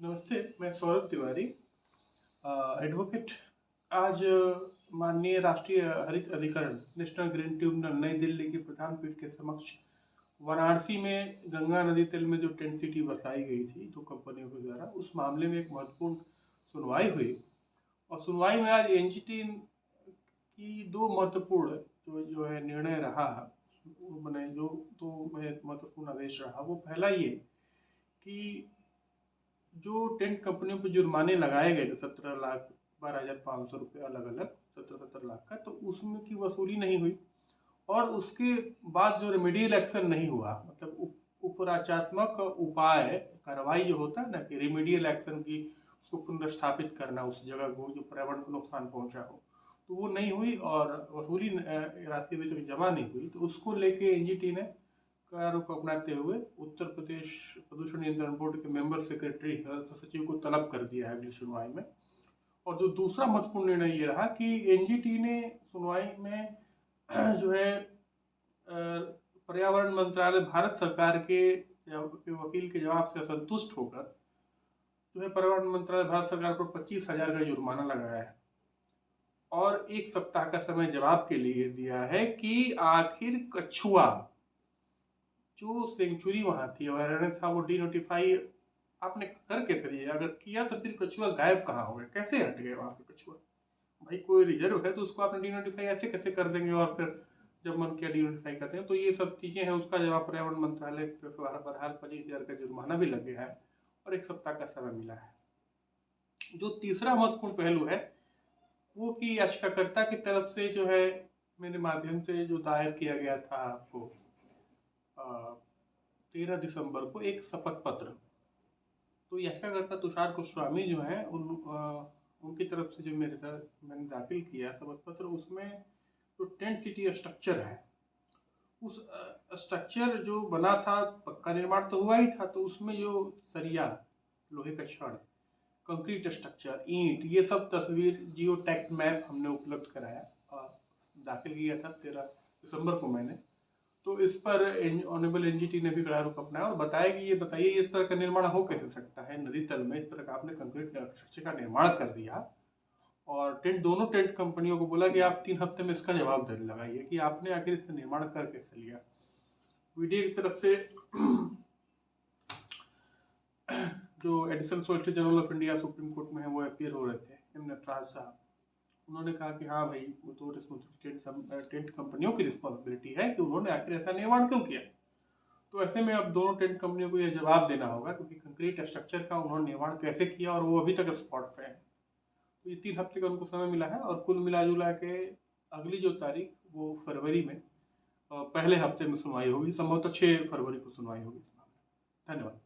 नमस्ते, मैं सौरभ तिवारी, एडवोकेट। आज माननीय राष्ट्रीय हरित अधिकरण नेशनल ग्रीन ट्रिब्यूनल नई दिल्ली की प्रधान पीठ के समक्ष वाराणसी में गंगा नदी तल में जो टेंट सिटी बसाई गई थी दो कंपनियों के द्वारा, उस मामले में एक महत्वपूर्ण सुनवाई हुई। और सुनवाई में आज एनजीटी की दो महत्वपूर्ण जो है निर्णय रहा, वो मैंने जो दो महत्वपूर्ण आदेश रहा, वो पहला ये कि जो टेंट कंपनियों पर जुर्माने लगाए गए थे 17,12,500 रुपये अलग अलग 17 लाख का, तो उसमें की वसूली नहीं हुई। और उसके बाद जो रेमेडियल एक्शन नहीं हुआ, मतलब उपराचात्मक उपाय कार्रवाई जो होता है ना, कि रेमेडियल एक्शन की उसको पुनर्स्थापित करना, उस जगह को जो पर्यावरण को नुकसान पहुंचा हो, तो वो नहीं हुई और वसूली राशि अभी तक जमा नहीं हुई। तो उसको लेके एनजीटी ने कार्यों को अपनाते हुए उत्तर प्रदेश प्रदूषण नियंत्रण बोर्ड के मेंबर सेक्रेटरी सचिव को तलब कर दिया है अगली सुनवाई में। और जो दूसरा महत्वपूर्ण निर्णय ये रहा कि एनजीटी ने सुनवाई में जो है पर्यावरण मंत्रालय भारत सरकार के वकील के जवाब से असंतुष्ट होकर जो है पर्यावरण मंत्रालय भारत सरकार पर 25,000 का जुर्माना लगाया है और 1 सप्ताह का समय जवाब के लिए दिया है कि आखिर कछुआ जो सेंचुरी वहां थी, अभयारण्य था, वो डीनोटिफाई आपने कर कैसे दिया? अगर किया तो फिर कछुआ गायब कहाँ हो गए, कैसे हट गए वहां पे कछुआ? भाई कोई रिजर्व है तो उसको आपने डीनोटिफाई ऐसे कैसे कर देंगे और फिर जब मन किया डीनोटिफाई करते हैं? तो ये सब चीजें हैं। उसका जवाब पर्यावरण मंत्रालय पे बहरहाल 25,000 का जुर्माना भी लग गया है और 1 सप्ताह का समय मिला है। जो तीसरा महत्वपूर्ण पहलू है वो कि याचिकाकर्ता की तरफ से जो है मेरे माध्यम से जो दायर किया गया था आपको 13 दिसंबर को एक शपथ पत्र, तो याचिकाकर्ता तुषार गोस्वामी जो है उनकी तरफ से जो मैंने दाखिल किया शपथ पत्र, उसमें जो टेंट सिटी स्ट्रक्चर है, उस स्ट्रक्चर जो बना था, पक्का निर्माण तो हुआ ही था, तो उसमें जो सरिया, लोहे का छड़, कंक्रीट स्ट्रक्चर, ईंट, ये सब तस्वीर जियो टैग मैप हमने उपलब्ध कराया, दाखिल किया था 13 दिसंबर को मैंने। तो इस पर ऑनरेबल एनजीटी ने भी कड़ा रुख अपनाया और बताया कि ये बताइए इस तरह का निर्माण हो कैसे सकता है, नदी तल में इस तरह का आपने कंक्रीट स्ट्रक्चर का निर्माण कर दिया। और दोनों टेंट कंपनियों को बोला कि आप 3 हफ्ते में इसका जवाब लगाइए कि आपने आखिर इसका निर्माण कर कैसे लिया। वीडियो की तरफ से जो additional solicitor general of India supreme court में है वो अपीयर हो रहे थे, एम नटराज साहब, उन्होंने कहा कि हाँ भाई, वो तो टेंट कंपनियों की रिस्पॉन्सिबिलिटी है कि उन्होंने आखिर ऐसा निर्माण क्यों किया। तो ऐसे में अब दोनों टेंट कंपनियों को यह जवाब देना होगा क्योंकि कंक्रीट स्ट्रक्चर का उन्होंने निर्माण कैसे किया और वो अभी तक स्पॉट पे है। तो ये 3 हफ्ते का उनको समय मिला है और कुल मिला जुला के अगली जो तारीख वो फरवरी में पहले हफ्ते में सुनवाई होगी, संभवतः 6 फरवरी को सुनवाई होगी। धन्यवाद।